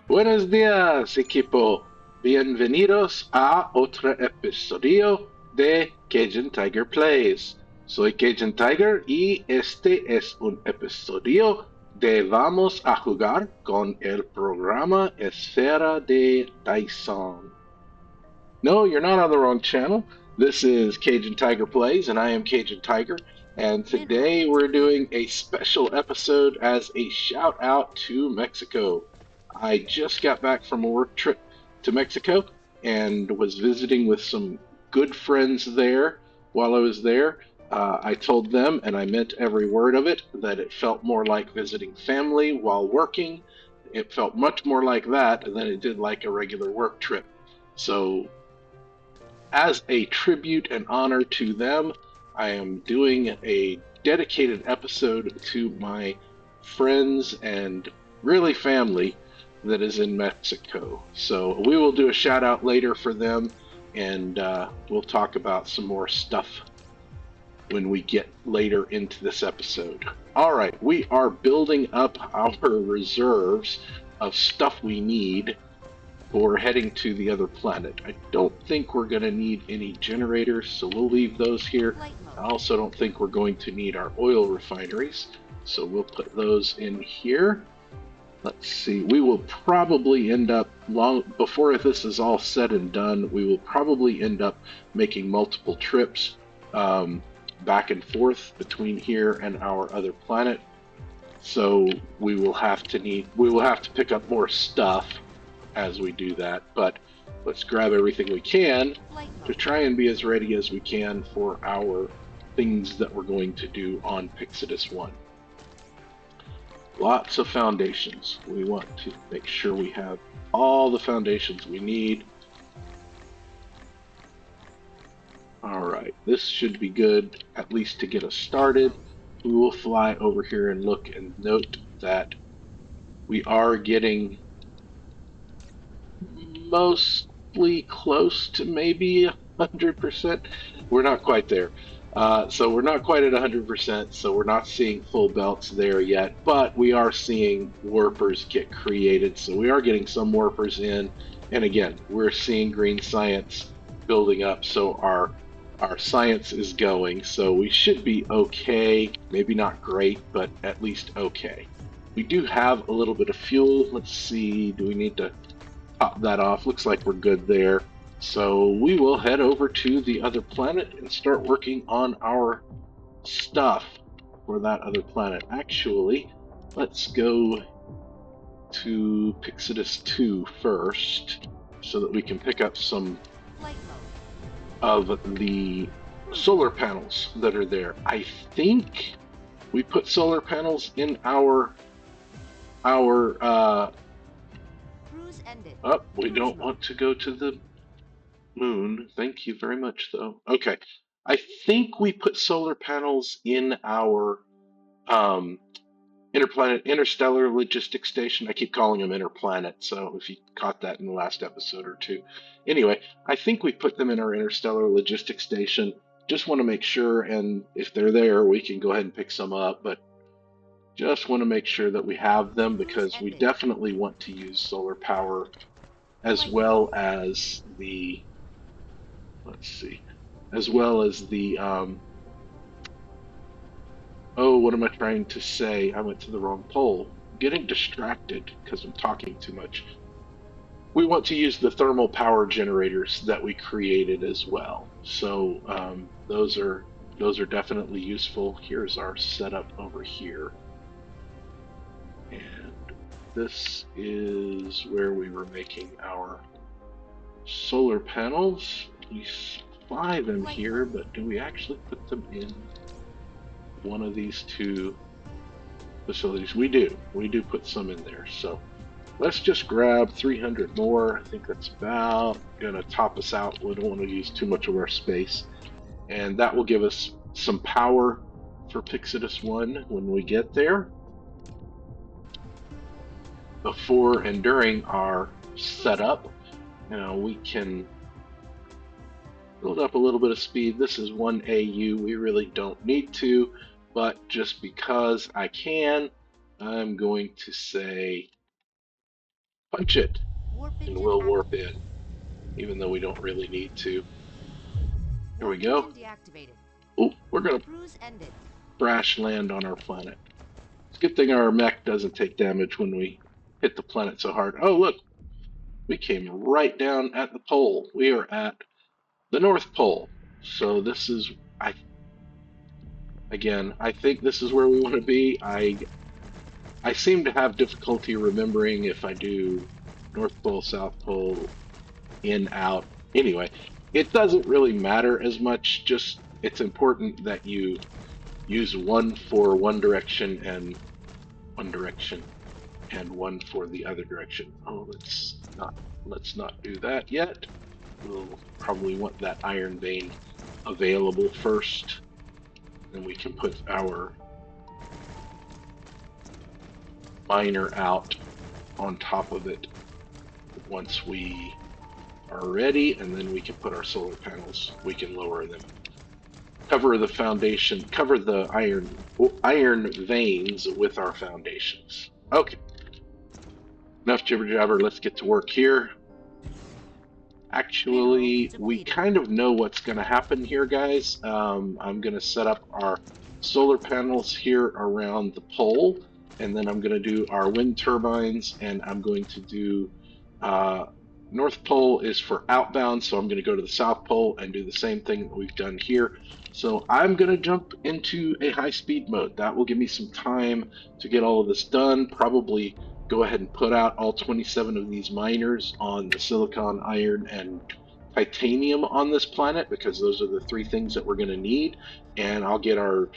Buenos días, equipo. Bienvenidos a otro episodio de Cajun Tiger Plays. Soy Cajun Tiger y este es un episodio de Vamos a jugar con el programa Esfera de Dyson. No, you're not on the wrong channel. This is Cajun Tiger Plays, and I am Cajun Tiger. And today we're doing a special episode as a shout out to Mexico. I just got back from a work trip to Mexico and was visiting with some good friends there while I was there. I told them, and I meant every word of it, that it felt more like visiting family while working. It felt much more like that than it did like a regular work trip. So as a tribute and honor to them, I am doing a dedicated episode to my friends and really family that is in Mexico. So we will do a shout out later for them, and we'll talk about some more stuff when we get later into this episode. All right, we are building up our reserves of stuff we need for heading to the other planet. I don't think we're going to need any generators, so we'll leave those here. I also don't think we're going to need our oil refineries, so we'll put those in here. Let's see, we will probably end up, long before this is all said and done, we will probably end up making multiple trips back and forth between here and our other planet. So we will have to pick up more stuff as we do that, but let's grab everything we can to try and be as ready as we can for our things that we're going to do on Pyxidis I. Lots of foundations. We want to make sure we have all the foundations we need. All right, this should be good, at least to get us started. We will fly over here and look and note that we are getting mostly close to maybe 100%. We're not quite there. So we're not quite at 100%, so we're not seeing full belts there yet, but we are seeing warpers get created, so we are getting some warpers in, and again, we're seeing green science building up, so our science is going, so we should be okay, maybe not great, but at least okay. We do have a little bit of fuel. Let's see, do we need to top that off? Looks like we're good there. So we will head over to the other planet and start working on our stuff for that other planet. Actually, let's go to Pyxidis II first so that we can pick up some of the solar panels that are there. I think we put solar panels in our oh, we don't want to go to the moon. Thank you very much, though. Okay. I think we put solar panels in our um, interstellar logistics station. I keep calling them interplanet, so if you caught that in the last episode or two. Anyway, I think we put them in our interstellar logistics station. Just want to make sure, and if they're there, we can go ahead and pick some up, but just want to make sure that we have them because we definitely want to use solar power as well as the let's see, as well as the, oh, what am I trying to say? I went to the wrong poll. Getting distracted because I'm talking too much. We want to use the thermal power generators that we created as well. So those are definitely useful. Here's our setup over here. And this is where we were making our solar panels. We supply them here, but do we actually put them in one of these two facilities? We do. We do put some in there. So let's just grab 300 more. I think that's about going to top us out. We don't want to use too much of our space. And that will give us some power for Pyxidis I when we get there. Before and during our setup, we can build up a little bit of speed. This is 1 AU. We really don't need to, but just because I can, I'm going to say Punch it, Warp and engine we'll warp activated. in, even though we don't really need to. Here we Warp go. engine deactivated. Oh, we're going to Cruise ended. crash land on our planet. It's a good thing our mech doesn't take damage when we hit the planet so hard. Oh, look, we came right down at the pole. We are at the North Pole. So this is, I think this is where we want to be. I seem to have difficulty remembering if I do North Pole, South Pole, in, out. Anyway, it doesn't really matter as much. Just it's important that you use one for one direction and one for the other direction. Oh, let's not do that yet. We'll probably want that iron vein available first. Then we can put our miner out on top of it once we are ready, and then we can put our solar panels. We can lower them. Cover the foundation, cover the iron veins with our foundations. Okay. Enough jibber jabber, let's get to work here. Actually, we kind of know what's going to happen here, guys. I'm going to set up our solar panels here around the pole, and then I'm going to do our wind turbines, and I'm going to do North Pole is for outbound, so I'm going to go to the South Pole and do the same thing that we've done here. So I'm going to jump into a high-speed mode. That will give me some time to get all of this done, probably go ahead and put out all 27 of these miners on the silicon, iron, and titanium on this planet, because those are the three things that we're going to need. And I'll get our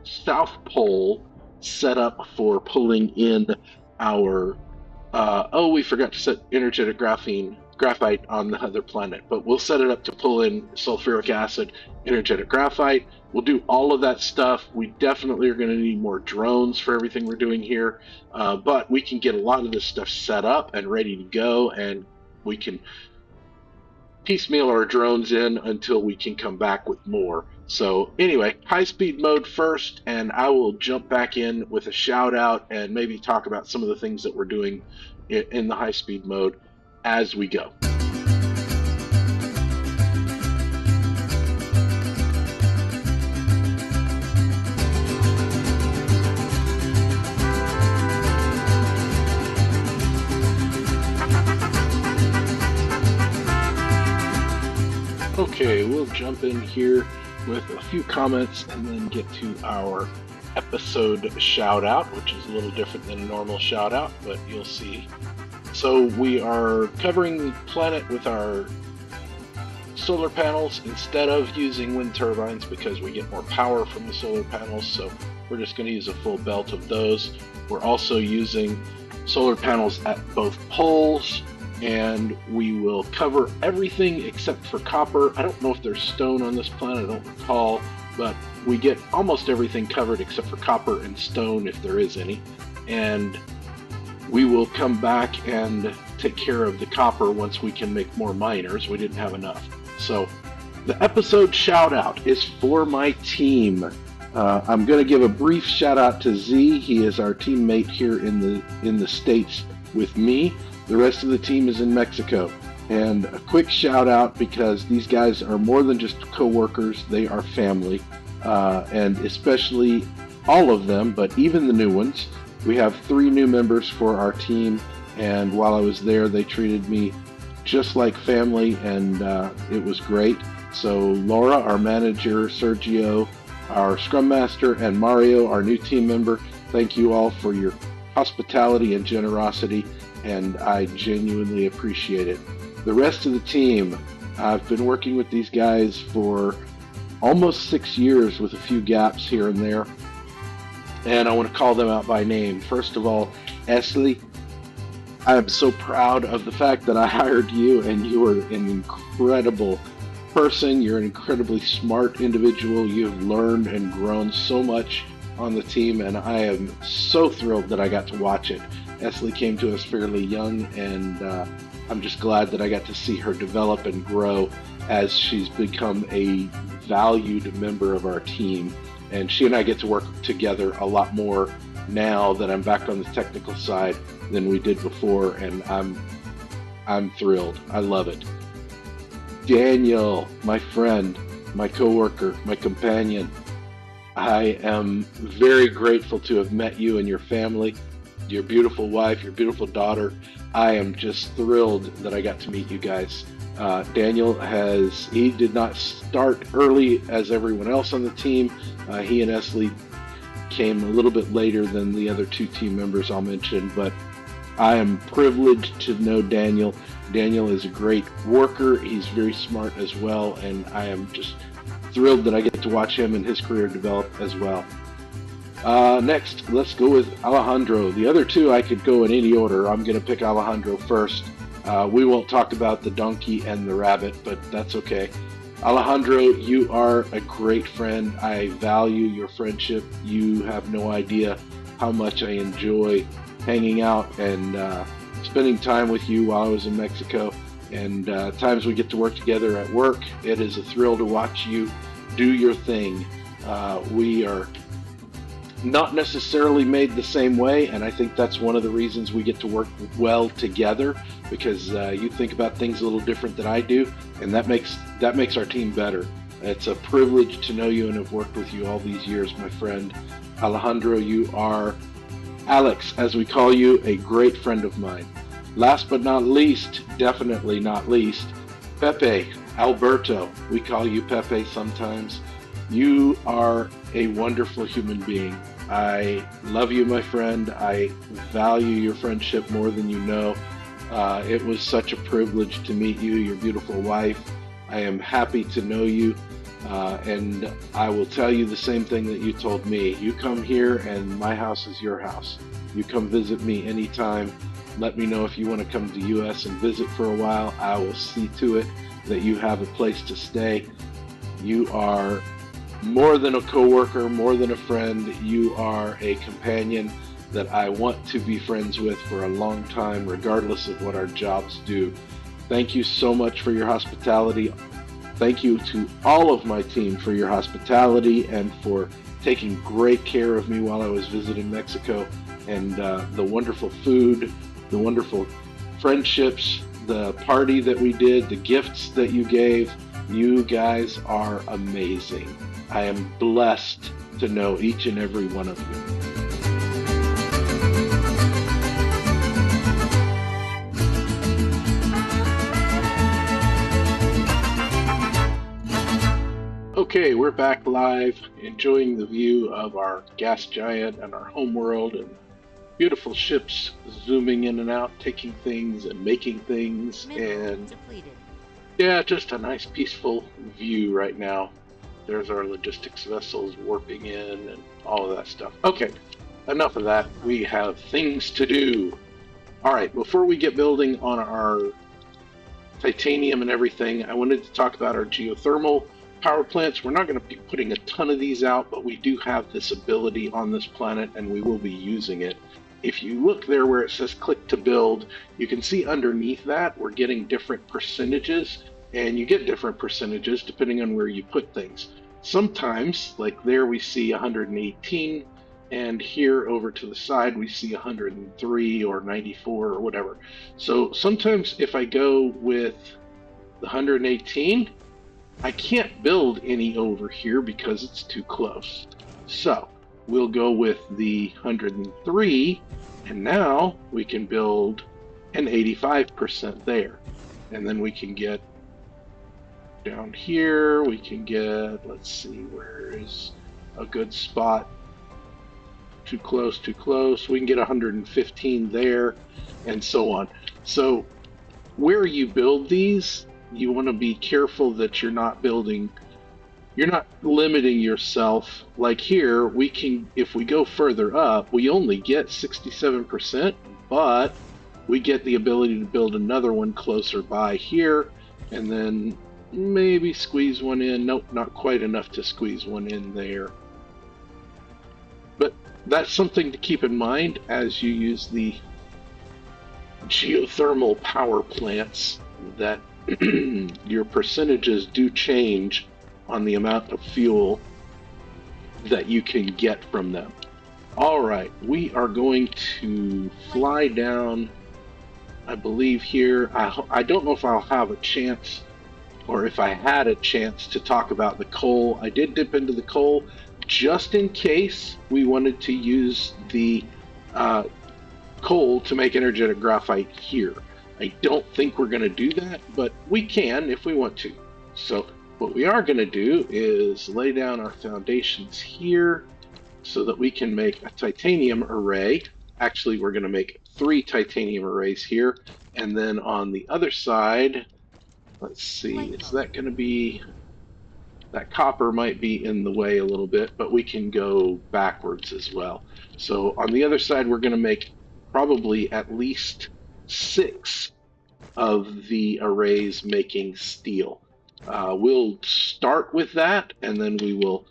South Pole set up for pulling in our oh, we forgot to set energetic graphite on the other planet, but we'll set it up to pull in sulfuric acid, energetic graphite. We'll do all of that stuff. We definitely are going to need more drones for everything we're doing here, but we can get a lot of this stuff set up and ready to go, and we can piecemeal our drones in until we can come back with more. So anyway, high speed mode first, and I will jump back in with a shout out and maybe talk about some of the things that we're doing in the high speed mode as we go. Okay, we'll jump in here with a few comments and then get to our episode shout out, which is a little different than a normal shout out, but you'll see. So we are covering the planet with our solar panels instead of using wind turbines because we get more power from the solar panels, so we're just going to use a full belt of those. We're also using solar panels at both poles, and we will cover everything except for copper. I don't know if there's stone on this planet, I don't recall, but we get almost everything covered except for copper and stone if there is any. And we will come back and take care of the copper once we can make more miners. We didn't have enough. So the episode shout out is for my team. I'm going to give a brief shout out to Z. He is our teammate here in the States with me. The rest of the team is in Mexico. And a quick shout out because these guys are more than just co-workers, they are family. And especially all of them, but even the new ones. We have 3 new members for our team, and while I was there, they treated me just like family, and it was great. So Laura, our manager, Sergio, our scrum master, and Mario, our new team member, thank you all for your hospitality and generosity, and I genuinely appreciate it. The rest of the team, I've been working with these guys for almost 6 years with a few gaps here and there, and I want to call them out by name. First of all, Esley, I am so proud of the fact that I hired you, and you are an incredible person. You're an incredibly smart individual. You've learned and grown so much on the team, and I am so thrilled that I got to watch it. Esley came to us fairly young, and I'm just glad that I got to see her develop and grow as she's become a valued member of our team. And she and I get to work together a lot more now that I'm back on the technical side. than we did before, and I'm thrilled. I love it. Daniel, my friend, my coworker, my companion, I am very grateful to have met you and your family, your beautiful wife, your beautiful daughter. I am just thrilled that I got to meet you guys. Daniel he did not start early as everyone else on the team. He and Esley came a little bit later than the other two team members I'll mention, but I am privileged to know Daniel. Daniel is a great worker. He's very smart as well, and I am just thrilled that I get to watch him and his career develop as well. Next, let's go with Alejandro. The other two I could go in any order. I'm going to pick Alejandro first. We won't talk about the donkey and the rabbit, but that's okay. Alejandro, you are a great friend. I value your friendship. You have no idea how much I enjoy hanging out and spending time with you while I was in Mexico. And times we get to work together at work. It is a thrill to watch you do your thing. We are not necessarily made the same way, and I think that's one of the reasons we get to work well together, because you think about things a little different than I do, and that makes our team better. It's a privilege to know you and have worked with you all these years, my friend. Alejandro, you are, Alex, as we call you, a great friend of mine. Last but not least, definitely not least, Pepe, Alberto. We call you Pepe sometimes. You are a wonderful human being. I love you, my friend. I value your friendship more than you know. It was such a privilege to meet you, your beautiful wife. I am happy to know you, and I will tell you the same thing that you told me. You come here, and my house is your house. You come visit me anytime. Let me know if you want to come to the U.S. and visit for a while. I will see to it that you have a place to stay. You are more than a coworker, more than a friend. You are a companion that I want to be friends with for a long time, regardless of what our jobs do. Thank you so much for your hospitality. Thank you to all of my team for your hospitality and for taking great care of me while I was visiting Mexico, and the wonderful food, the wonderful friendships, the party that we did, the gifts that you gave. You guys are amazing. I am blessed to know each and every one of you. Okay, we're back live, enjoying the view of our gas giant and our homeworld and beautiful ships zooming in and out, taking things and making things, and yeah, just a nice peaceful view right now. There's our logistics vessels warping in and all of that stuff. Okay, enough of that. We have things to do. All right, before we get building on our titanium and everything, I wanted to talk about our geothermal power plants. We're not going to be putting a ton of these out, but we do have this ability on this planet, and we will be using it. If you look there where it says click to build, you can see underneath that we're getting different percentages, and you get different percentages depending on where you put things. Sometimes, like there, we see 118, and here over to the side we see 103 or 94 or whatever. So sometimes if I go with the 118, I can't build any over here because it's too close. So we'll go with the 103, and now we can build an 85% there. And then we can get down here, we can get, let's see, where is a good spot? Too close, too close. We can get 115 there, and so on. So where you build these, you want to be careful that you're not limiting yourself. Like here, we can, if we go further up, we only get 67%, but we get the ability to build another one closer by here, and then maybe squeeze one in. Nope, not quite enough to squeeze one in there. But that's something to keep in mind as you use the geothermal power plants, that your percentages do change on the amount of fuel that you can get from them. All right, we are going to fly down, I believe here. I don't know if I'll have a chance, or if I had a chance to talk about the coal. I did dip into the coal just in case we wanted to use the uh, coal to make energetic graphite here. I don't think we're going to do that, but we can if we want to. So what we are going to do is lay down our foundations here so that we can make a titanium array. Actually, we're going to make 3 titanium arrays here. And then on the other side, let's see, is that going to be, that copper might be in the way a little bit, but we can go backwards as well. So on the other side, we're going to make probably at least 6 of the arrays making steel. We'll start with that, and then we will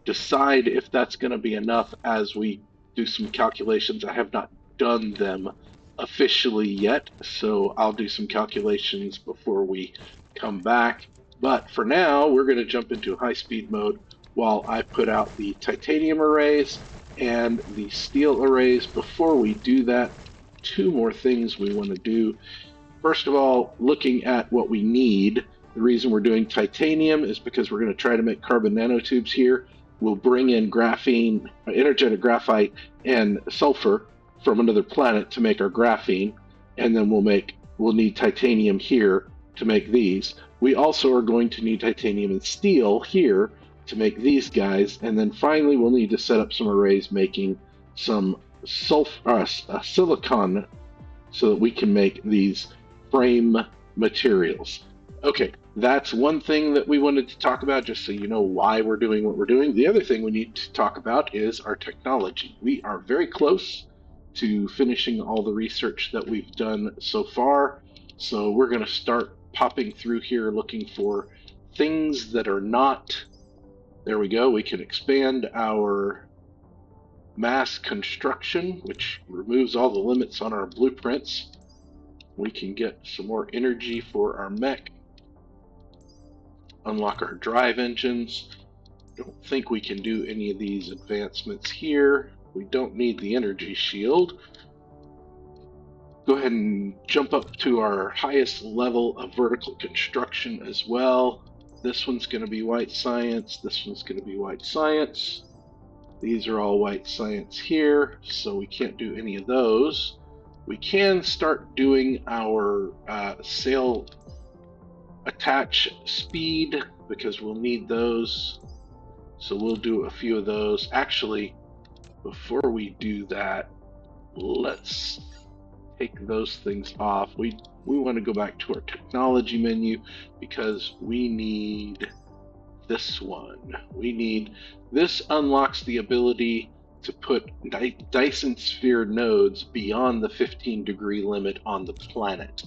decide if that's going to be enough as we do some calculations. I have not done them officially yet, so I'll do some calculations before we come back. But for now, we're going to jump into high-speed mode while I put out the titanium arrays and the steel arrays. Before we do that, 2 more things we want to do. First of all, looking at what we need. The reason we're doing titanium is because we're going to try to make carbon nanotubes here. We'll bring in graphene, energetic graphite, and sulfur from another planet to make our graphene, and then we'll need titanium here to make these. We also are going to need titanium and steel here to make these guys, and then finally we'll need to set up some arrays making some silicon so that we can make these frame materials. Okay, that's one thing that we wanted to talk about, just so you know why we're doing what we're doing. The other thing we need to talk about is our technology. We are very close to finishing all the research that we've done so far, so we're going to start popping through here looking for things that are not. There we go. We can expand our mass construction, which removes all the limits on our blueprints. We can get some more energy for our mech. Unlock our drive engines. Don't think we can do any of these advancements here. We don't need the energy shield. Go ahead and jump up to our highest level of vertical construction as well. This one's going to be white science. This one's going to be white science. These are all white science here, so we can't do any of those. We can start doing our sail attach speed because we'll need those. So we'll do a few of those. Actually, before we do that, let's take those things off. We want to go back to our technology menu because we need this one. This unlocks the ability to put Dyson Sphere nodes beyond the 15-degree limit on the planet,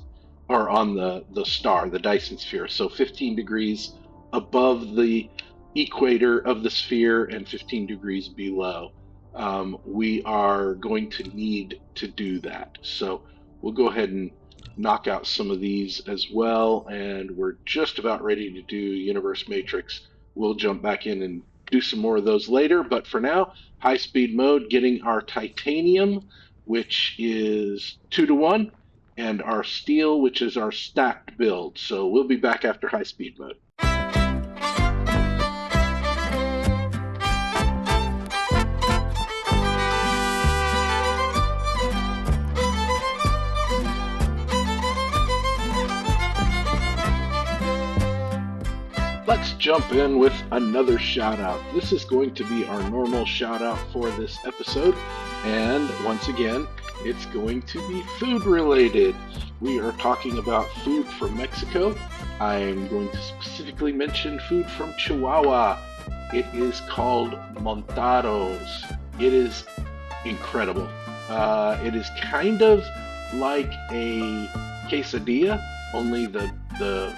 or on the star, the Dyson Sphere. So 15 degrees above the equator of the sphere and 15 degrees below. We are going to need to do that. So we'll go ahead and knock out some of these as well, and we're just about ready to do Universe Matrix. We'll jump back in and do some more of those later, but for now, high-speed mode, getting our titanium, which is 2-to-1, and our steel, which is our stacked build. So we'll be back after high-speed mode. Let's jump in with another shout out. This is going to be our normal shout out for this episode, and once again, it's going to be food related. We are talking about food from Mexico. I'm going to specifically mention food from Chihuahua. It is called montados. It is incredible. It is kind of like a quesadilla, only the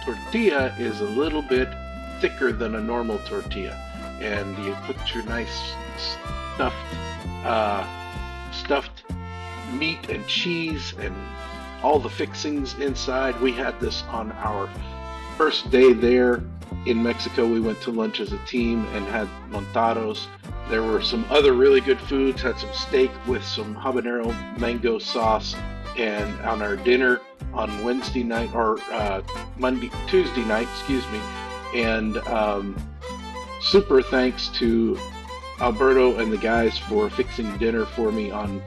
tortilla is a little bit thicker than a normal tortilla, and you put your nice stuffed meat and cheese and all the fixings inside. We had this on our first day there in Mexico. We went to lunch as a team and had montados. There were some other really good foods. Had some steak with some habanero mango sauce, and on our dinner on Wednesday night or Tuesday night, excuse me. And super thanks to Alberto and the guys for fixing dinner for me on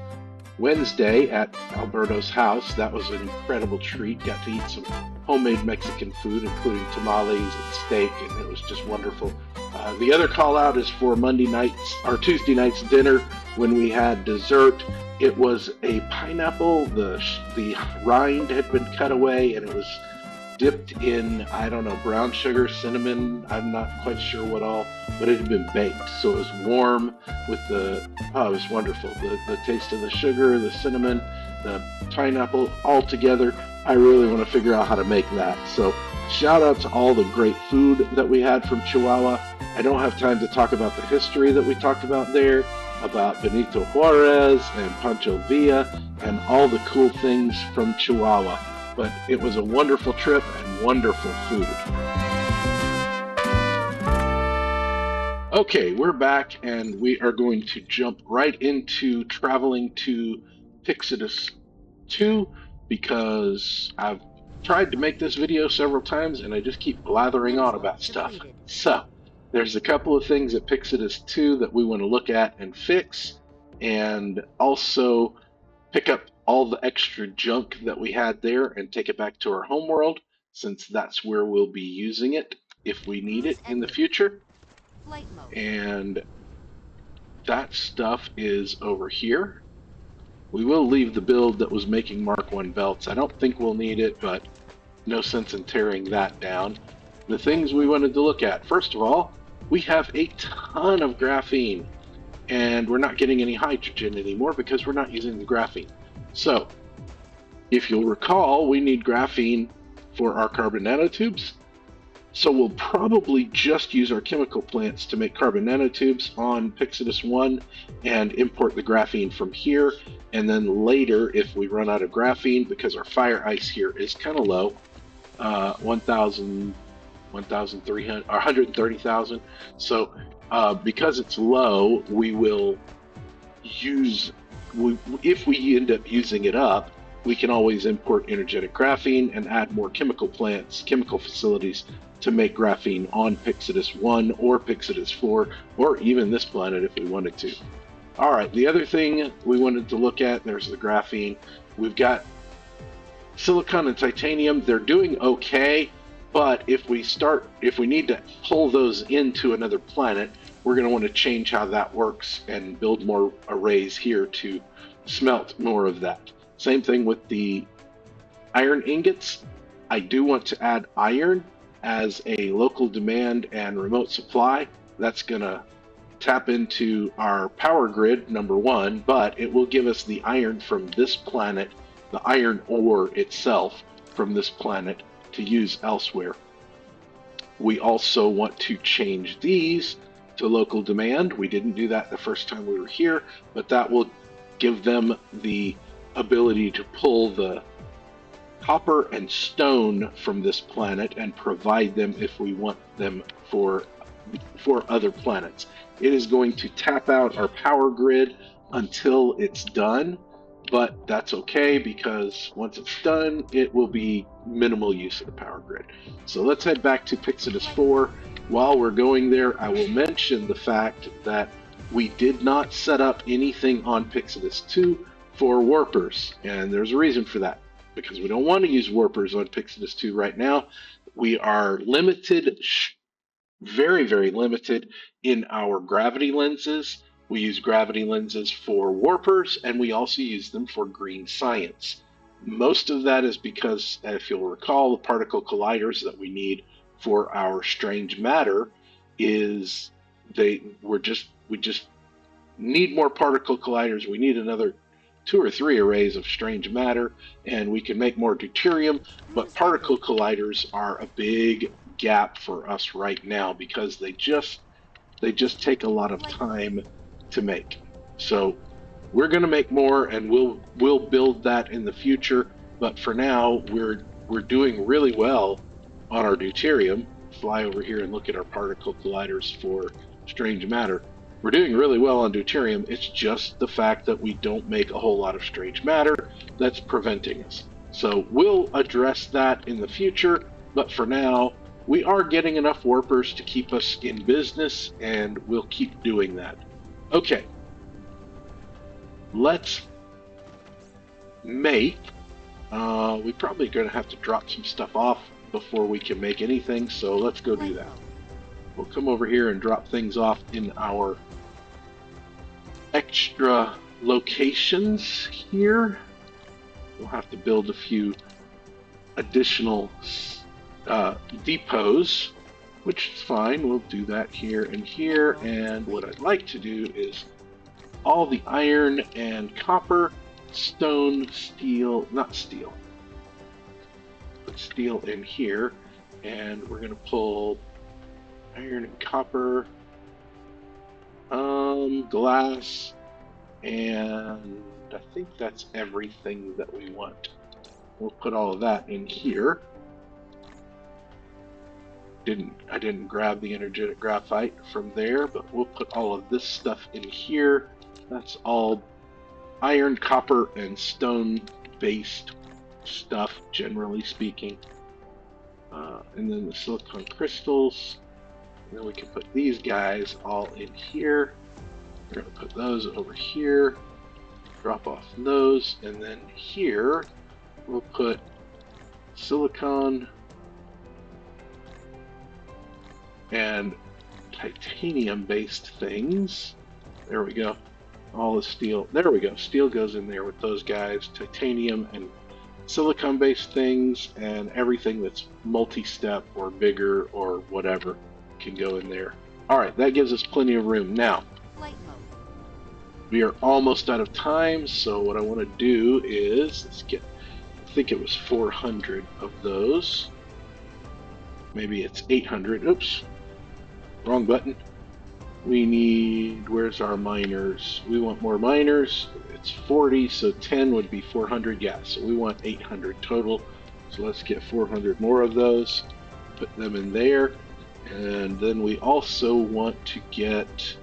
Wednesday at Alberto's house. That was an incredible treat. Got to eat some homemade Mexican food, including tamales and steak, and it was just wonderful. The other call out is for Monday night's or Tuesday night's dinner when we had dessert. It was a pineapple. The rind had been cut away, and it was dipped in, I don't know, brown sugar, cinnamon. I'm not quite sure what all, but it had been baked, so it was warm with it was wonderful. The taste of the sugar, the cinnamon, the pineapple, all together. I really want to figure out how to make that. So shout out to all the great food that we had from Chihuahua. I don't have time to talk about the history that we talked about there, about Benito Juarez and Pancho Villa and all the cool things from Chihuahua. But it was a wonderful trip and wonderful food. Okay, we're back, and we are going to jump right into traveling to Pyxidis II, because I've tried to make this video several times and I just keep blathering on about stuff. So there's a couple of things at Pyxidis II that we want to look at and fix, and also pick up all the extra junk that we had there and take it back to our homeworld, since that's where we'll be using it if we need it in the future. And that stuff is over here. We will leave the build that was making Mark 1 belts. I don't think we'll need it, but no sense in tearing that down. The things we wanted to look at. First of all, we have a ton of graphene, and we're not getting any hydrogen anymore because we're not using the graphene. So, if you'll recall, we need graphene for our carbon nanotubes. So we'll probably just use our chemical plants to make carbon nanotubes on Pyxidis I and import the graphene from here. And then later, if we run out of graphene, because our fire ice here is kind of low, 1,300, 130,000. So because it's low, we will use, if we end up using it up, we can always import energetic graphene and add more chemical plants, chemical facilities to make graphene on Pyxidis I or Pyxidis IV, or even this planet if we wanted to. All right, the other thing we wanted to look at, there's the graphene. We've got silicon and titanium. They're doing okay, but if we need to pull those into another planet, we're going to want to change how that works and build more arrays here to smelt more of that. Same thing with the iron ingots. I do want to add iron as a local demand and remote supply. That's going to tap into our power grid, number one, but it will give us the iron from this planet, the iron ore itself from this planet to use elsewhere. We also want to change these to local demand. We didn't do that the first time we were here, but that will give them the ability to pull the copper and stone from this planet and provide them if we want them for other planets. It is going to tap out our power grid until it's done, but that's okay because once it's done, it will be minimal use of the power grid. So let's head back to Pyxidis IV. While we're going there, I will mention the fact that we did not set up anything on Pyxidis II for warpers, and there's a reason for that, because we don't want to use warpers on Pyxidis II right now. We are limited, very, very limited in our gravity lenses. We use gravity lenses for warpers, and we also use them for green science. Most of that is because, if you'll recall, the particle colliders that we need for our strange matter is we just need more particle colliders. We need another 2 or 3 arrays of strange matter, and we can make more deuterium, but particle colliders are a big gap for us right now because they just take a lot of time to make. So we're going to make more, and we'll build that in the future, but for now we're doing really well on our deuterium. Fly over here and look at our particle colliders for strange matter. We're doing really well on deuterium. It's just the fact that we don't make a whole lot of strange matter that's preventing us. So we'll address that in the future, but for now, we are getting enough warpers to keep us in business, and we'll keep doing that. Okay. Let's make... we're probably going to have to drop some stuff off before we can make anything, so let's go do that. We'll come over here and drop things off in our extra locations here. We'll have to build a few additional depots, which is fine. We'll do that here and here. And what I'd like to do is all the iron and copper, stone, steel, not steel, put steel in here. And we're going to pull iron and copper, glass, and I think that's everything that we want. We'll put all of that in here. I didn't grab the energetic graphite from there, but we'll put all of this stuff in here. That's all iron, copper, and stone based stuff, generally speaking. And then the silicon crystals. And then we can put these guys all in here. We're going to put those over here. Drop off those. And then here we'll put silicon and titanium based things. There we go. All the steel. There we go. Steel goes in there with those guys. Titanium and silicon based things, and everything that's multi-step or bigger or whatever can go in there. Alright, that gives us plenty of room. Now, we are almost out of time, so what I want to do is, let's get, I think it was 400 of those. Maybe it's 800. Oops. Wrong button. We need, where's our miners? We want more miners. It's 40, so 10 would be 400. Yeah, so we want 800 total. So let's get 400 more of those. Put them in there. And then we also want to get,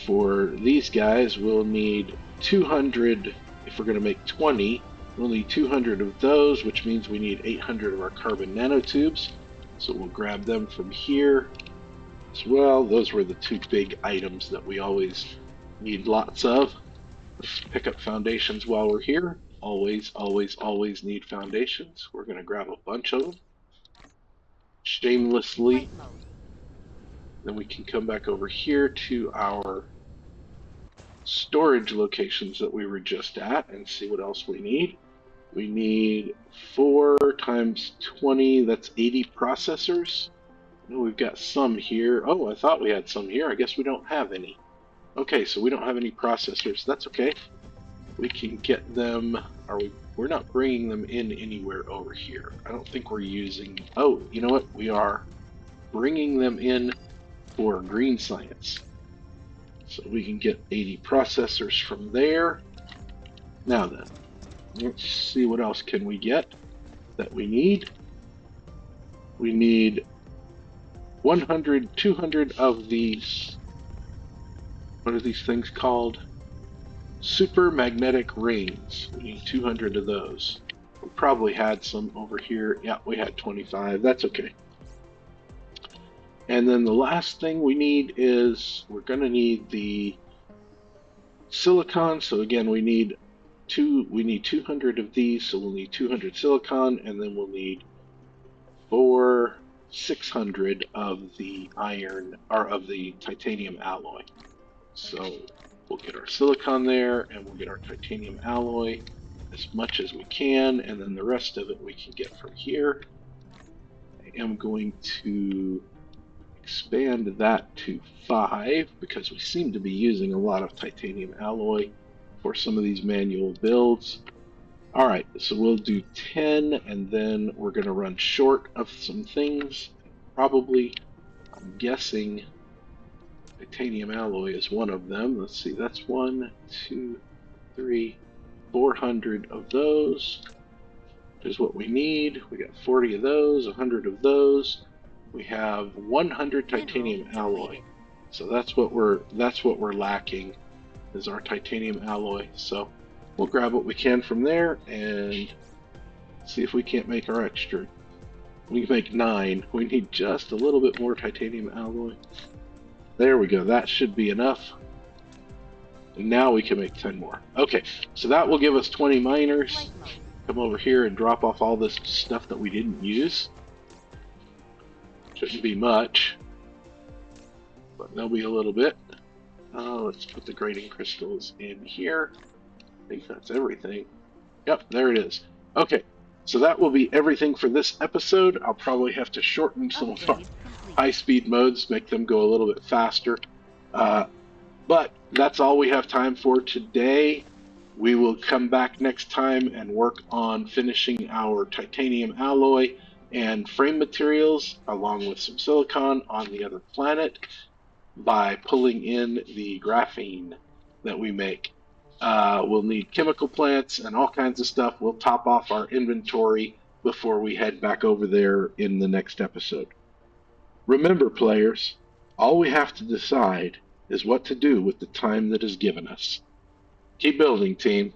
for these guys, we'll need 200. If we're going to make 20, we'll need 200 of those, which means we need 800 of our carbon nanotubes. So we'll grab them from here as well. Those were the two big items that we always need lots of. Let's pick up foundations while we're here. Always, always, always need foundations. We're going to grab a bunch of them shamelessly. Then we can come back over here to our storage locations that we were just at and see what else we need. We need 4 times 20, that's 80 processors. No, we've got some here. Oh, I thought we had some here. I guess we don't have any. Okay, so we don't have any processors. That's okay. We can get them. We're not bringing them in anywhere over here. I don't think we're using... Oh, you know what? We are bringing them in for green science. So we can get 80 processors from there. Now then, let's see what else can we get that we need. We need 100, 200 of these, what are these things called? Super magnetic rings. We need 200 of those. We probably had some over here. Yeah, we had 25. That's okay. And then the last thing we need is, we're going to need the silicon. So again, we need 200 of these, so we'll need 200 silicon, and then we'll need 600 of the iron, or of the titanium alloy. So we'll get our silicon there, and we'll get our titanium alloy as much as we can, and then the rest of it we can get from here. I am going to expand that to 5 because we seem to be using a lot of titanium alloy for some of these manual builds. Alright, so we'll do 10, and then we're going to run short of some things. Probably, I'm guessing, titanium alloy is one of them. Let's see, that's 1, 2, 3, 400 of those. Which is what we need. We got 40 of those, 100 of those. We have 100 titanium alloy. So that's what we're lacking, is our titanium alloy. So we'll grab what we can from there and see if we can't make our extra. We can make 9. We need just a little bit more titanium alloy. There we go. That should be enough. And now we can make 10 more. Okay, so that will give us 20 miners. Come over here and drop off all this stuff that we didn't use. Shouldn't be much, but there'll be a little bit. Let's put the grading crystals in here. I think that's everything. Yep, there it is. Okay, so that will be everything for this episode. I'll probably have to shorten some of our high-speed modes, make them go a little bit faster. But that's all we have time for today. We will come back next time and work on finishing our titanium alloy and frame materials, along with some silicon on the other planet, by pulling in the graphene that we make. We'll need chemical plants and all kinds of stuff. We'll top off our inventory before we head back over there in the next episode. Remember, players, all we have to decide is what to do with the time that is given us. Keep building, team.